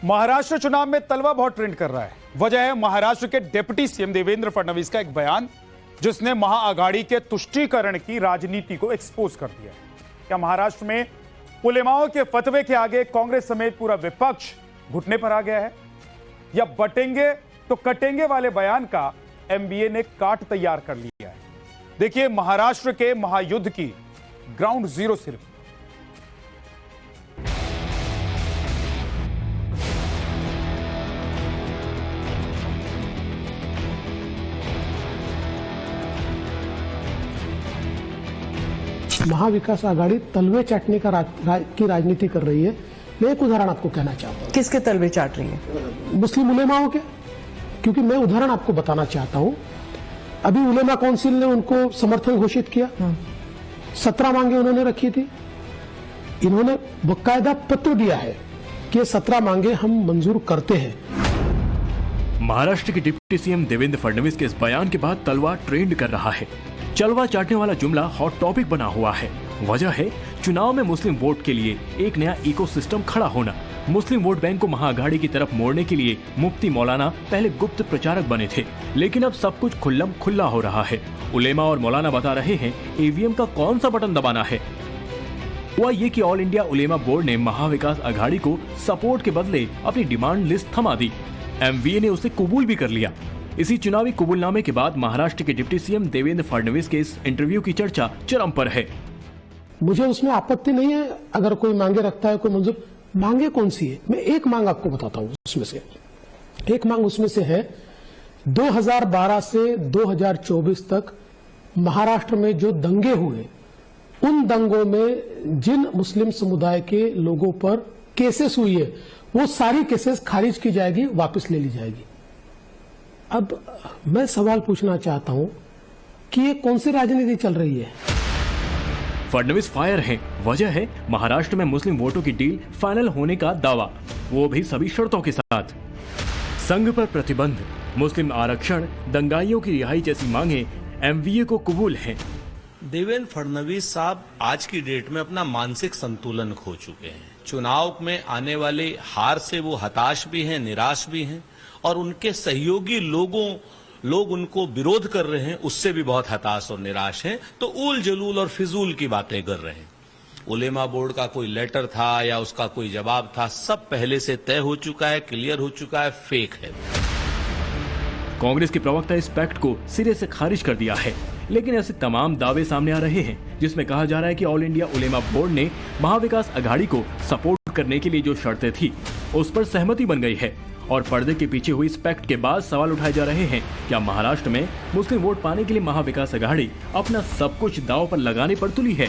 महाराष्ट्र चुनाव में तलवा बहुत ट्रेंड कर रहा है। वजह है महाराष्ट्र के डिप्टी सीएम देवेंद्र फडणवीस का एक बयान, जिसने महाआघाड़ी के तुष्टीकरण की राजनीति को एक्सपोज कर दिया है। क्या महाराष्ट्र में उलेमाओं के फतवे के आगे कांग्रेस समेत पूरा विपक्ष घुटने पर आ गया है, या बटेंगे तो कटेंगे वाले बयान का एमबीए ने काट तैयार कर लिया है? देखिए महाराष्ट्र के महायुद्ध की ग्राउंड जीरो से महाविकास आघाड़ी तलवे चाटने की राजनीति कर रही है। मैं एक उदाहरण आपको कहना चाहता हूँ। किसके तलवे चाट रही है? मुस्लिम उलेमाओं के। क्योंकि मैं उदाहरण आपको बताना चाहता हूँ। अभी उलेमा काउंसिल ने उनको समर्थन घोषित किया, 17 मांगे उन्होंने रखी थी। इन्होंने बाकायदा पत्र दिया है कि 17 मांगे हम मंजूर करते हैं। महाराष्ट्र के डिप्टी सीएम देवेंद्र फडणवीस के इस बयान के बाद तलवा ट्रेंड कर रहा है। चलवा चाटने वाला जुमला हॉट टॉपिक बना हुआ है। वजह है चुनाव में मुस्लिम वोट के लिए एक नया इकोसिस्टम खड़ा होना। मुस्लिम वोट बैंक को महाआघाड़ी की तरफ मोड़ने के लिए मुफ्ती मौलाना पहले गुप्त प्रचारक बने थे, लेकिन अब सब कुछ खुल्लम खुल्ला हो रहा है। उलेमा और मौलाना बता रहे हैं ईवीएम का कौन सा बटन दबाना है। हुआ ये कि ऑल इंडिया उलेमा बोर्ड ने महाविकास आघाड़ी को सपोर्ट के बदले अपनी डिमांड लिस्ट थमा दी। एमवीए ने उसे कबूल भी कर लिया। इसी चुनावी कबूलनामे के बाद महाराष्ट्र के डिप्टी सीएम देवेंद्र फडणवीस के इस इंटरव्यू की चर्चा चरम पर है। मुझे उसमें आपत्ति नहीं है अगर कोई मांगे रखता है, कोई मंजूर। मांगे कौन सी है? मैं एक मांग आपको बताता हूं। उसमें से एक मांग उसमें से है 2012 से 2024 तक महाराष्ट्र में जो दंगे हुए, उन दंगों में जिन मुस्लिम समुदाय के लोगों पर केसेस हुई है, वो सारी केसेस खारिज की जाएगी, वापस ले ली जाएगी। अब मैं सवाल पूछना चाहता हूं कि ये कौन सी राजनीति चल रही है? फडणवीस फायर हैं। वजह है महाराष्ट्र में मुस्लिम वोटों की डील फाइनल होने का दावा, वो भी सभी शर्तों के साथ। संघ पर प्रतिबंध, मुस्लिम आरक्षण, दंगाइयों की रिहाई जैसी मांगे एमवीए को कबूल हैं। देवेंद्र फडणवीस साहब आज की डेट में अपना मानसिक संतुलन खो चुके हैं। चुनाव में आने वाले हार से वो हताश भी हैं, निराश भी हैं, और उनके सहयोगी लोग उनको विरोध कर रहे हैं, उससे भी बहुत हताश और निराश हैं। तो उल जलूल और फिजूल की बातें कर रहे हैं। उलेमा बोर्ड का कोई लेटर था या उसका कोई जवाब था, सब पहले से तय हो चुका है, क्लियर हो चुका है, फेक है। कांग्रेस के प्रवक्ता इस पैक्ट को सिरे से खारिज कर दिया है, लेकिन ऐसे तमाम दावे सामने आ रहे हैं जिसमें कहा जा रहा है कि ऑल इंडिया उलेमा बोर्ड ने महाविकास आघाड़ी को सपोर्ट करने के लिए जो शर्तें थी उस पर सहमति बन गई है। और पर्दे के पीछे हुई इस पैक्ट के बाद सवाल उठाए जा रहे हैं, क्या महाराष्ट्र में मुस्लिम वोट पाने के लिए महाविकास आघाड़ी अपना सब कुछ दांव पर लगाने पर तुली है?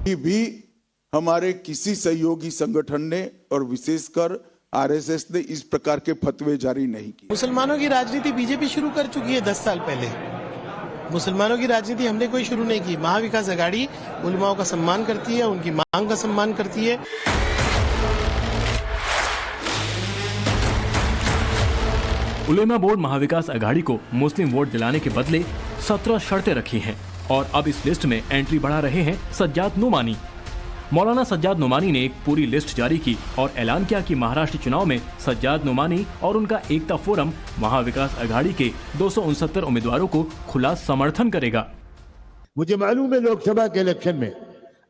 भी हमारे किसी सहयोगी संगठन ने और विशेषकर आरएसएस ने इस प्रकार के फतवे जारी नहीं किए। मुसलमानों की राजनीति बीजेपी शुरू कर चुकी है 10 साल पहले। मुसलमानों की राजनीति हमने कोई शुरू नहीं की। महाविकास आघाड़ी उलेमाओं का सम्मान करती है, उनकी मांग का सम्मान करती है। उलेमा बोर्ड महाविकास आघाड़ी को मुस्लिम वोट दिलाने के बदले 17 शर्तें रखी हैं और अब इस लिस्ट में एंट्री बढ़ा रहे हैं सज्जाद नोमानी। मौलाना सज्जाद नोमानी ने एक पूरी लिस्ट जारी की और ऐलान किया कि महाराष्ट्र चुनाव में सज्जाद नोमानी और उनका एकता फोरम महाविकास आघाड़ी के 269 उम्मीदवारों को खुला समर्थन करेगा। मुझे मालूम है लोकसभा के इलेक्शन में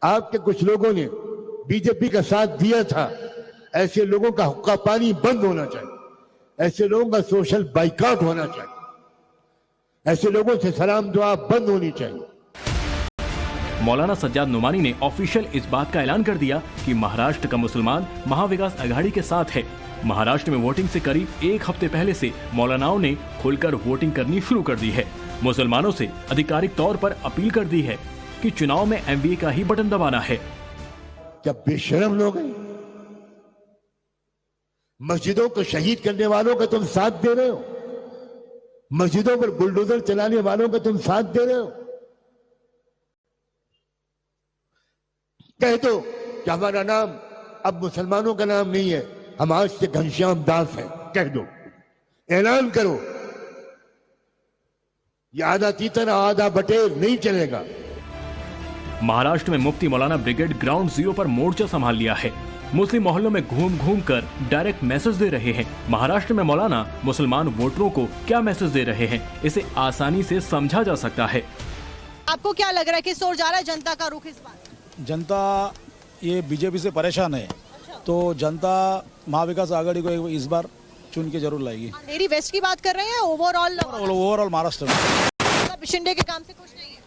आपके कुछ लोगों ने बीजेपी का साथ दिया था। ऐसे लोगों का हुक्का पानी बंद होना चाहिए, ऐसे लोगों का सोशल बाइकआउट होना चाहिए, ऐसे लोगों से सलाम दुआ बंद होनी चाहिए। मौलाना सज्जाद नोमानी ने ऑफिशियल इस बात का ऐलान कर दिया कि महाराष्ट्र का मुसलमान महाविकास आघाड़ी के साथ है। महाराष्ट्र में वोटिंग से करीब एक हफ्ते पहले से मौलानाओं ने खुलकर वोटिंग करनी शुरू कर दी है। मुसलमानों से आधिकारिक तौर पर अपील कर दी है कि चुनाव में एमवीए का ही बटन दबाना है। क्या बेशरम लोग हैं? मस्जिदों को शहीद करने वालों का तुम साथ दे रहे हो, मस्जिदों पर बुलडोजर चलाने वालों का तुम साथ दे रहे हो। कह दो कि हमारा नाम अब मुसलमानों का नाम नहीं है, हम आज से घनश्याम दास हैं, कह दो, ऐलान करो। ये आधा तीतर आधा बटेर नहीं चलेगा। महाराष्ट्र में मुफ्ती मौलाना ब्रिगेड ग्राउंड जीरो पर मोर्चा संभाल लिया है। मुस्लिम मोहल्लों में घूम घूम कर डायरेक्ट मैसेज दे रहे हैं। महाराष्ट्र में मौलाना मुसलमान वोटरों को क्या मैसेज दे रहे हैं, इसे आसानी से समझा जा सकता है। आपको क्या लग रहा है किस ओर जा रहा है जनता का रुख इस बार? जनता ये बीजेपी से परेशान है, तो जनता महाविकास आघाड़ी को इस बार चुन के जरूर लाएगी। अंधेरी वेस्ट की बात कर रहे हैं ओवरऑल महाराष्ट्र में शिंदे के काम से खुश नहीं है?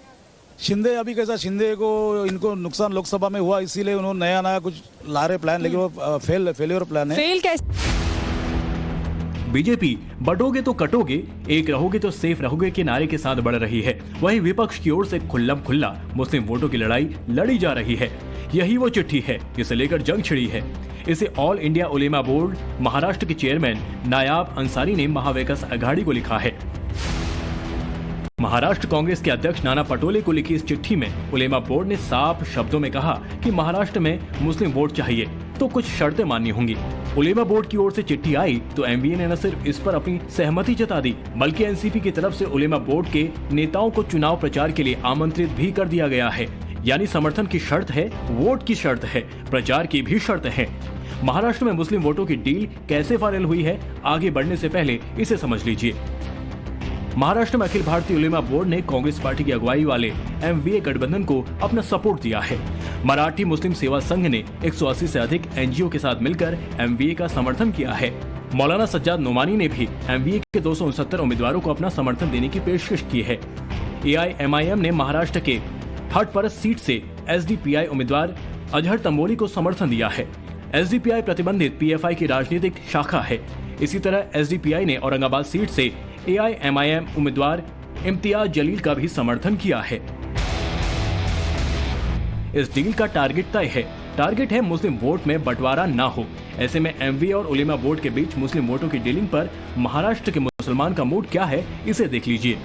शिंदे अभी कैसा, शिंदे को इनको नुकसान लोकसभा में हुआ, इसीलिए उन्होंने नया कुछ ला रहे प्लान, लेकिन वो फेलियर प्लान है। फेल कैसे? बीजेपी बटोगे तो कटोगे, एक रहोगे तो सेफ रहोगे के नारे के साथ बढ़ रही है। वहीं विपक्ष की ओर से खुल्लम खुल्ला मुस्लिम वोटों की लड़ाई लड़ी जा रही है। यही वो चिट्ठी है जिसे लेकर जंग छिड़ी है। इसे ऑल इंडिया उलेमा बोर्ड महाराष्ट्र के चेयरमैन नायाब अंसारी ने महाविकास आघाड़ी को लिखा है। महाराष्ट्र कांग्रेस के अध्यक्ष नाना पटोले को लिखी इस चिट्ठी में उलेमा बोर्ड ने साफ शब्दों में कहा कि महाराष्ट्र में मुस्लिम वोट चाहिए तो कुछ शर्तें माननी होंगी। उलेमा बोर्ड की ओर से चिट्ठी आई तो एमवीए ने न सिर्फ इस पर अपनी सहमति जता दी, बल्कि एनसीपी की तरफ से उलेमा बोर्ड के नेताओं को चुनाव प्रचार के लिए आमंत्रित भी कर दिया गया है। यानी समर्थन की शर्त है, वोट की शर्त है, प्रचार की भी शर्त है। महाराष्ट्र में मुस्लिम वोटों की डील कैसे फाइनल हुई है, आगे बढ़ने से पहले इसे समझ लीजिए। महाराष्ट्र में अखिल भारतीय उलेमा बोर्ड ने कांग्रेस पार्टी की अगुवाई वाले एमवीए गठबंधन को अपना सपोर्ट दिया है। मराठी मुस्लिम सेवा संघ ने 180 से अधिक एनजीओ के साथ मिलकर एमवीए का समर्थन किया है। मौलाना सज्जाद नोमानी ने भी एमवीए के 269 उम्मीदवारों को अपना समर्थन देने की पेशकश की है। एआईएमआईएम ने महाराष्ट्र के हटपर सीट से एसडीपीआई उम्मीदवार अजहर तंबोली को समर्थन दिया है। एसडीपीआई प्रतिबंधित पीएफआई की राजनीतिक शाखा है। इसी तरह एसडीपीआई ने औरंगाबाद सीट से एआईएमआईएम उम्मीदवार इम्तियाज जलील का भी समर्थन किया है। इस डील का टारगेट तय है। टारगेट है मुस्लिम वोट में बंटवारा ना हो। ऐसे में एमवीए और उलेमा बोर्ड के बीच मुस्लिम वोटों की डीलिंग पर महाराष्ट्र के मुसलमान का मूड क्या है, इसे देख लीजिए।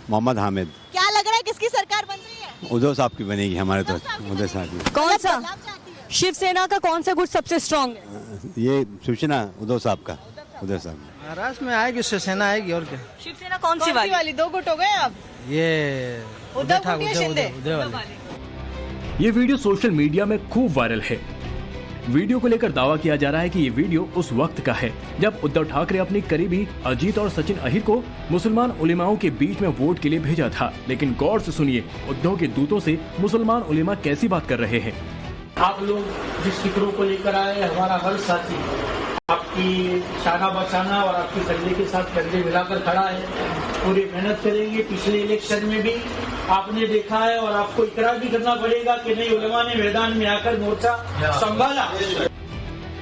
मोहम्मद हामिद, क्या लग रहा है किसकी सरकार बन रही है? उद्धव साहब की बनेगी हमारे तो, उद्धव साहब की। कौन सा शिवसेना का कौन सा गुट सबसे स्ट्रॉन्ग है? ये शिवसेना उद्धव साहब का, उद्धव साहब। महाराष्ट्र में आएगी शिवसेना आएगी और क्या। शिवसेना कौन सी वाली? दो गुट हो गए अब। ये उद्धव शिंदे। ये वीडियो सोशल मीडिया में खूब वायरल है। वीडियो को लेकर दावा किया जा रहा है कि ये वीडियो उस वक्त का है जब उद्धव ठाकरे अपने करीबी अजीत और सचिन अहिर को मुसलमान उलेमाओं के बीच में वोट के लिए भेजा था। लेकिन गौर से सुनिए उद्धव के दूतों से मुसलमान उलेमा कैसी बात कर रहे हैं। आप लोग जिस फिक्रों को लेकर आए, हमारा हर साथी आपकी शाना बचाना और आपके कंधे के साथ कंधे मिलाकर खड़ा है। पूरी मेहनत करेंगे। पिछले इलेक्शन में भी आपने देखा है और आपको इकरार भी करना पड़ेगा कि नहीं, उलेमा ने मैदान में आकर मोर्चा संभाला।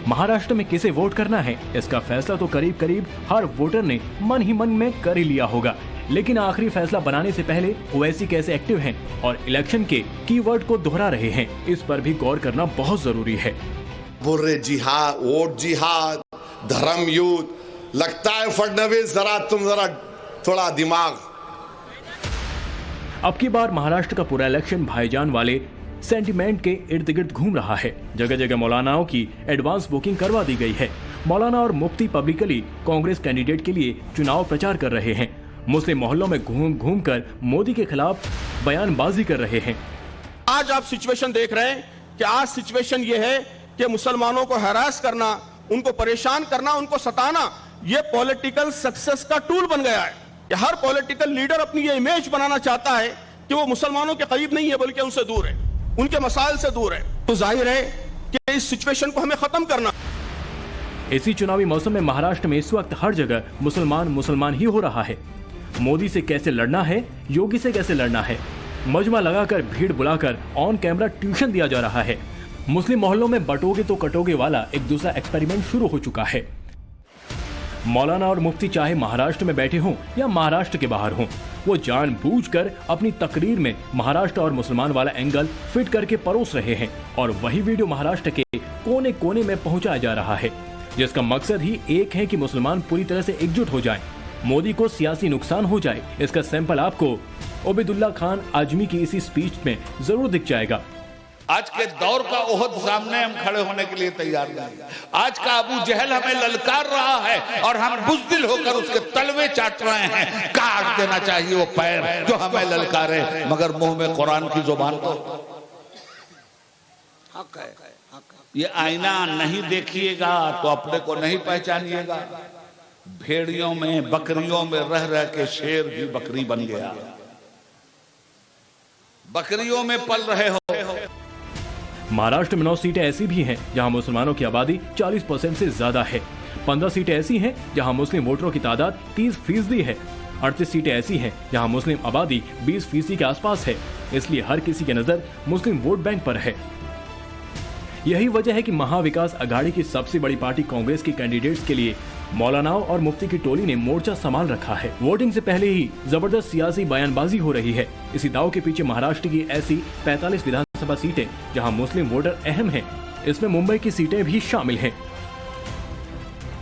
महाराष्ट्र में किसे वोट करना है, इसका फैसला तो करीब करीब हर वोटर ने मन ही मन में कर ही लिया होगा। लेकिन आखिरी फैसला बनाने से पहले ओवैसी कैसे एक्टिव हैं और इलेक्शन के कीवर्ड को दोहरा रहे हैं, इस पर भी गौर करना बहुत जरूरी है। बोल रहे जिहाद, वोट जिहाद, धर्म युद्ध, लगता है फडणवीस तुम जरा थोड़ा दिमाग। अब की बार महाराष्ट्र का पूरा इलेक्शन भाईजान वाले सेंटिमेंट के इर्द गिर्द घूम रहा है। जगह जगह मौलानाओं की एडवांस बुकिंग करवा दी गई है। मौलाना और मुफ्ती पब्लिकली कांग्रेस कैंडिडेट के लिए चुनाव प्रचार कर रहे हैं। मुस्लिम मोहल्लों में घूम घूम कर मोदी के खिलाफ बयानबाजी कर रहे हैं। आज आप सिचुएशन देख रहे हैं कि आज सिचुएशन ये है कि मुसलमानों को हरास करना, उनको परेशान करना, उनको सताना, ये पॉलिटिकल सक्सेस का टूल बन गया है। कि हर पॉलिटिकल लीडर अपनी ये इमेज बनाना चाहता है कि वो मुसलमानों के करीब नहीं है बल्कि उनसे दूर है, उनके मसाइल से दूर है। तो जाहिर है कि इस सिचुएशन को हमें खत्म करना। इसी चुनावी मौसम में महाराष्ट्र में इस वक्त हर जगह मुसलमान ही हो रहा है। मोदी से कैसे लड़ना है, योगी से कैसे लड़ना है, मजमा लगाकर भीड़ बुलाकर ऑन कैमरा ट्यूशन दिया जा रहा है। मुस्लिम मोहल्लों में बटोगे तो कटोगे वाला एक दूसरा एक्सपेरिमेंट शुरू हो चुका है। मौलाना और मुफ्ती चाहे महाराष्ट्र में बैठे हों या महाराष्ट्र के बाहर हों, वो जानबूझकर अपनी तकरीर में महाराष्ट्र और मुसलमान वाला एंगल फिट करके परोस रहे हैं और वही वीडियो महाराष्ट्र के कोने कोने में पहुंचाया जा रहा है, जिसका मकसद ही एक है कि मुसलमान पूरी तरह से एकजुट हो जाएं, मोदी को सियासी नुकसान हो जाए। इसका सैंपल आपको ओबेदुल्ला खान आजमी की इसी स्पीच में जरूर दिख जाएगा। आज के दौर का ओहद सामने हम खड़े होने के लिए तैयार नहीं। आज का अबू जहल हमें ललकार रहा है और हम बुज़दिल होकर उसके तलवे चाट रहे हैं। काट देना चाहिए वो पैर जो हमें ललकारे, मगर मुंह में कुरान की जुबान को हक है। ये आईना नहीं देखिएगा तो अपने को नहीं पहचानिएगा। भेड़ियों में बकरियों में रह रह के शेर भी बकरी बन गया। बकरियों में पल रहे हो। महाराष्ट्र में 9 सीटें ऐसी भी हैं जहां मुसलमानों की आबादी 40% से ज्यादा है। 15 सीटें ऐसी हैं जहां मुस्लिम वोटरों की तादाद 30% है। 38 सीटें ऐसी हैं जहां मुस्लिम आबादी 20% के आसपास है। इसलिए हर किसी की नजर मुस्लिम वोट बैंक पर है। यही वजह है कि महाविकास अघाड़ी की सबसे बड़ी पार्टी कांग्रेस के कैंडिडेट्स के लिए मौलानाओं और मुफ्ती की टोली ने मोर्चा संभाल रखा है। वोटिंग से पहले ही जबरदस्त सियासी बयानबाजी हो रही है। इसी दाव के पीछे महाराष्ट्र की ऐसी 45 विधानसभा सीटें जहां मुस्लिम वोटर अहम हैं, इसमें मुंबई की सीटें भी शामिल हैं।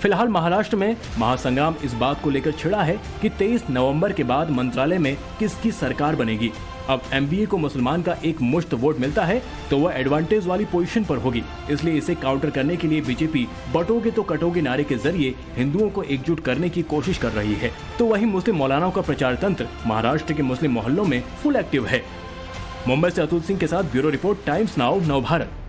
फिलहाल महाराष्ट्र में महासंग्राम इस बात को लेकर छिड़ा है कि 23 नवंबर के बाद मंत्रालय में किसकी सरकार बनेगी। अब एमबीए को मुसलमान का एक मुश्त वोट मिलता है तो वह एडवांटेज वाली पोजीशन पर होगी। इसलिए इसे काउंटर करने के लिए बीजेपी बटोगे तो कटोगे नारे के जरिए हिंदुओं को एकजुट करने की कोशिश कर रही है। तो वहीं मुस्लिम मौलानाओं का प्रचार तंत्र महाराष्ट्र के मुस्लिम मोहल्लों में फुल एक्टिव है। मुंबई से अतुल सिंह के साथ ब्यूरो रिपोर्ट, टाइम्स नाउ, नव भारत।